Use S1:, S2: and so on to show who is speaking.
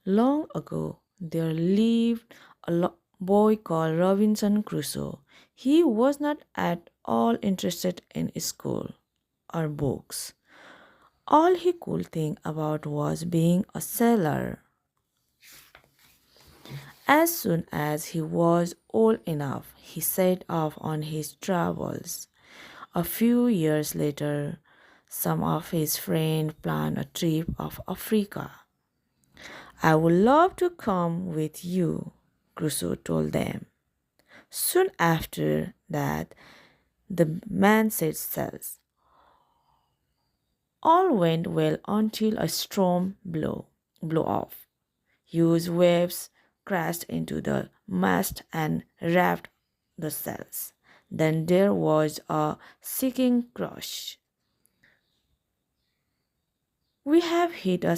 S1: Long ago, there lived a boy called Robinson Crusoe. He was not at all interested in school or books. All he could think about was being a sailor. As soon as he was old enough, he set off on his travels. A few years later, some of his friends planned a trip of Africa. I would love to come with you, Crusoe told them. Soon after that, the man set sail. All went well until a storm blew off. Huge waves crashed into the mast and wrapped the sails. Then there was a sinking crash. We have hit a